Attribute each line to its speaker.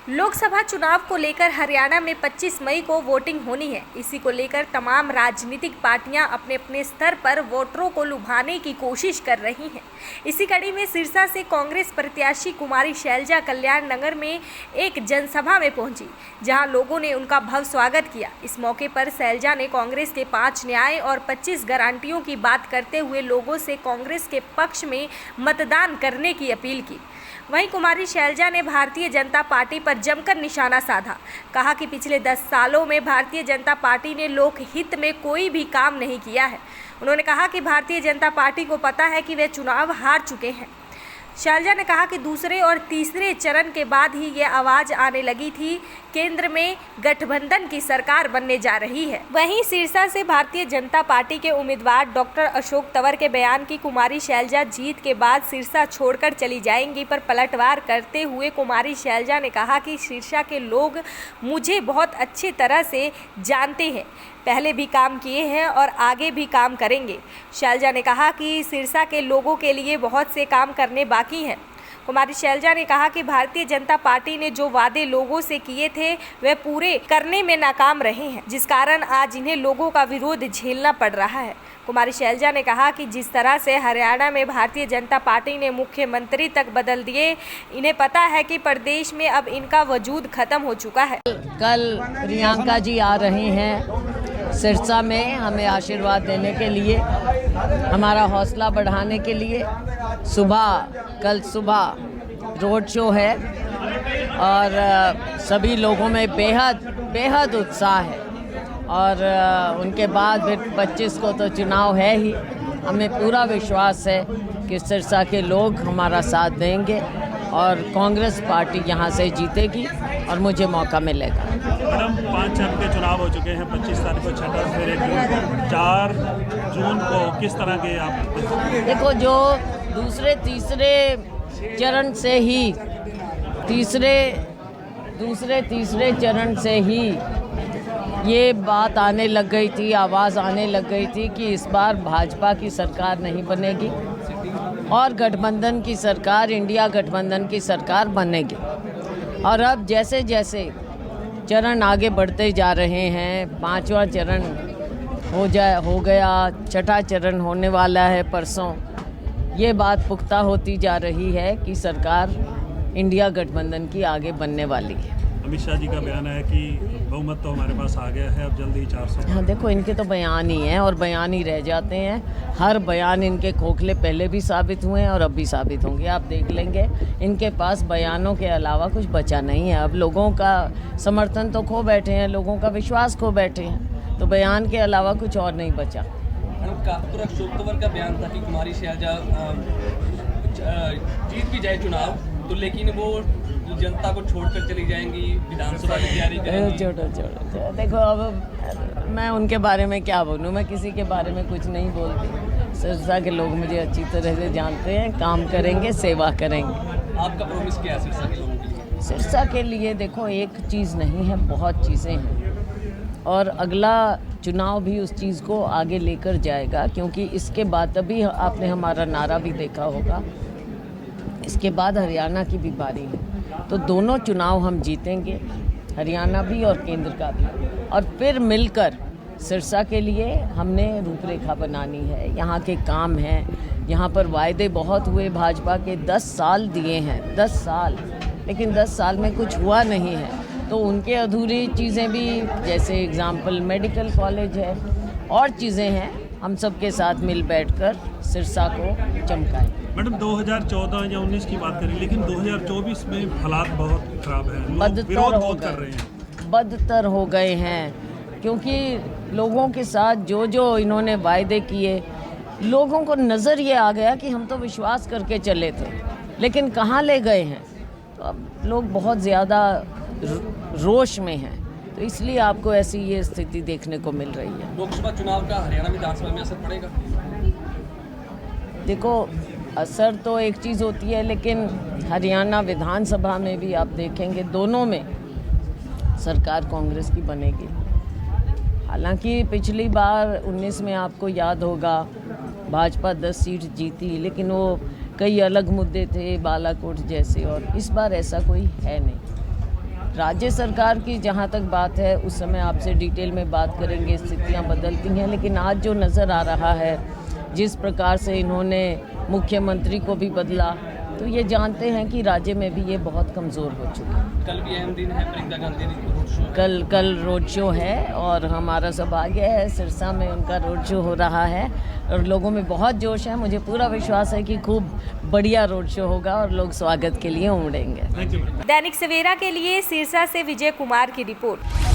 Speaker 1: लोकसभा चुनाव को लेकर हरियाणा में 25 मई को वोटिंग होनी है। इसी को लेकर तमाम राजनीतिक पार्टियां अपने अपने स्तर पर वोटरों को लुभाने की कोशिश कर रही हैं। इसी कड़ी में सिरसा से कांग्रेस प्रत्याशी कुमारी शैलजा कल्याण नगर में एक जनसभा में पहुंची, जहां लोगों ने उनका भव्य स्वागत किया। इस मौके पर शैलजा ने कांग्रेस के 5 न्याय और 25 गारंटियों की बात करते हुए लोगों से कांग्रेस के पक्ष में मतदान करने की अपील की। वहीं कुमारी शैलजा ने भारतीय जनता पार्टी पर जमकर निशाना साधा। कहा कि पिछले 10 सालों में भारतीय जनता पार्टी ने लोकहित में कोई भी काम नहीं किया है। उन्होंने कहा कि भारतीय जनता पार्टी को पता है कि वे चुनाव हार चुके हैं। शैलजा ने कहा कि दूसरे और तीसरे चरण के बाद ही ये आवाज़ आने लगी थी, केंद्र में गठबंधन की सरकार बनने जा रही है। वहीं सिरसा से भारतीय जनता पार्टी के उम्मीदवार डॉक्टर अशोक तंवर के बयान की कुमारी शैलजा जीत के बाद सिरसा छोड़कर चली जाएंगी पर पलटवार करते हुए कुमारी शैलजा ने कहा कि सिरसा के लोग मुझे बहुत अच्छी तरह से जानते हैं, पहले भी काम किए हैं और आगे भी काम करेंगे। शैलजा ने कहा कि सिरसा के लोगों के लिए बहुत से काम करने बाकी हैं। कुमारी शैलजा ने कहा कि भारतीय जनता पार्टी ने जो वादे लोगों से किए थे वे पूरे करने में नाकाम रहे हैं, जिस कारण आज इन्हें लोगों का विरोध झेलना पड़ रहा है। कुमारी शैलजा ने कहा कि जिस तरह से हरियाणा में भारतीय जनता पार्टी ने मुख्यमंत्री तक बदल दिए, इन्हें पता है कि प्रदेश में अब इनका वजूद खत्म हो चुका है।
Speaker 2: कल प्रियंका जी आ रही हैं सिरसा में हमें आशीर्वाद देने के लिए, हमारा हौसला बढ़ाने के लिए। कल सुबह रोड शो है और सभी लोगों में बेहद उत्साह है और उनके बाद फिर 25 को तो चुनाव है ही। हमें पूरा विश्वास है कि सिरसा के लोग हमारा साथ देंगे और कांग्रेस पार्टी यहाँ से जीतेगी और मुझे मौका मिलेगा।
Speaker 3: मैडम, 5 चरण के चुनाव हो चुके हैं, 25 तारीख को 6 फिर 1 जून 4 जून को किस तरह के आप
Speaker 2: देखो, जो दूसरे तीसरे चरण से ही ये बात आने लग गई थी, आवाज़ आने लग गई थी कि इस बार भाजपा की सरकार नहीं बनेगी और गठबंधन की सरकार, इंडिया गठबंधन की सरकार बनेगी। और अब जैसे जैसे चरण आगे बढ़ते जा रहे हैं, 5वां चरण हो गया, 6ठा चरण होने वाला है परसों, ये बात पुख्ता होती जा रही है कि सरकार इंडिया गठबंधन की आगे बनने वाली है।
Speaker 3: अमित शाह जी का बयान है कि बहुमत तो हमारे पास आ गया है, अब जल्दी 400।
Speaker 2: हाँ, देखो, इनके तो बयान ही हैं और बयान ही रह जाते हैं। हर बयान इनके खोखले पहले भी साबित हुए हैं और अब भी साबित होंगे। आप देख लेंगे, इनके पास बयानों के अलावा कुछ बचा नहीं है। अब लोगों का समर्थन तो खो बैठे हैं, लोगों का विश्वास खो बैठे हैं, तो बयान के अलावा कुछ और नहीं बचा।
Speaker 4: अशोक तंवर का बयान था कि कुमारी शैलजा जीत भी जाए चुनाव तो, लेकिन वो जनता को छोड़कर चली जाएंगी, विधानसभा की तैयारी करेंगी।
Speaker 2: छोड़ो। देखो, अब मैं उनके बारे में क्या बोलूँ, मैं किसी के बारे में कुछ नहीं बोलती। सिरसा के लोग मुझे अच्छी तरह से जानते हैं, काम करेंगे, सेवा करेंगे।
Speaker 4: आपका प्रॉमिस क्या है सिरसा के लोगों के लिए?
Speaker 2: सिरसा के लिए देखो, एक चीज़ नहीं है, बहुत चीज़ें हैं और अगला चुनाव भी उस चीज़ को आगे लेकर जाएगा, क्योंकि इसके बाद अभी आपने हमारा नारा भी देखा होगा, इसके बाद हरियाणा की भी बारी है, तो दोनों चुनाव हम जीतेंगे, हरियाणा भी और केंद्र का भी। और फिर मिलकर सिरसा के लिए हमने रूपरेखा बनानी है। यहाँ के काम हैं, यहाँ पर वायदे बहुत हुए, भाजपा के 10 साल दिए हैं, 10 साल, लेकिन 10 साल में कुछ हुआ नहीं है। तो उनके अधूरी चीज़ें भी, जैसे एग्जाम्पल मेडिकल कॉलेज है और चीज़ें हैं, हम सब के साथ मिल बैठकर सिरसा को चमकाएं।
Speaker 3: मैडम, 2014 या 19 की बात करें, लेकिन 2024 में हालात बहुत खराब हैं, लोग विरोध बहुत कर रहे हैं,
Speaker 2: बदतर हो गए हैं, क्योंकि लोगों के साथ जो इन्होंने वायदे किए, लोगों को नज़र ये आ गया कि हम तो विश्वास करके चले थे, लेकिन कहाँ ले गए हैं। तो अब लोग बहुत ज़्यादा रोष में हैं, तो इसलिए आपको ऐसी ये स्थिति देखने को मिल रही है।
Speaker 4: लोकसभा चुनाव का हरियाणा विधानसभा में असर पड़ेगा?
Speaker 2: देखो, असर तो एक चीज़ होती है, लेकिन हरियाणा विधानसभा में भी आप देखेंगे, दोनों में सरकार कांग्रेस की बनेगी। हालांकि पिछली बार 19 में आपको याद होगा भाजपा 10 सीट जीती, लेकिन वो कई अलग मुद्दे थे, बालाकोट जैसे, और इस बार ऐसा कोई है नहीं। राज्य सरकार की जहाँ तक बात है उस समय आपसे डिटेल में बात करेंगे, स्थितियाँ बदलती हैं, लेकिन आज जो नज़र आ रहा है जिस प्रकार से इन्होंने मुख्यमंत्री को भी बदला, तो ये जानते हैं कि राज्य में भी ये बहुत कमज़ोर हो चुके हैं।
Speaker 4: कल भी अहम दिन है, प्रियंका गांधी रोड शो
Speaker 2: कल रोड शो है और हमारा सौभाग्य है सिरसा में उनका रोड शो हो रहा है और लोगों में बहुत जोश है। मुझे पूरा विश्वास है कि खूब बढ़िया रोड शो होगा और लोग स्वागत के लिए उमड़ेंगे।
Speaker 3: Thank you.
Speaker 1: दैनिक सवेरा के लिए सिरसा से विजय कुमार की रिपोर्ट।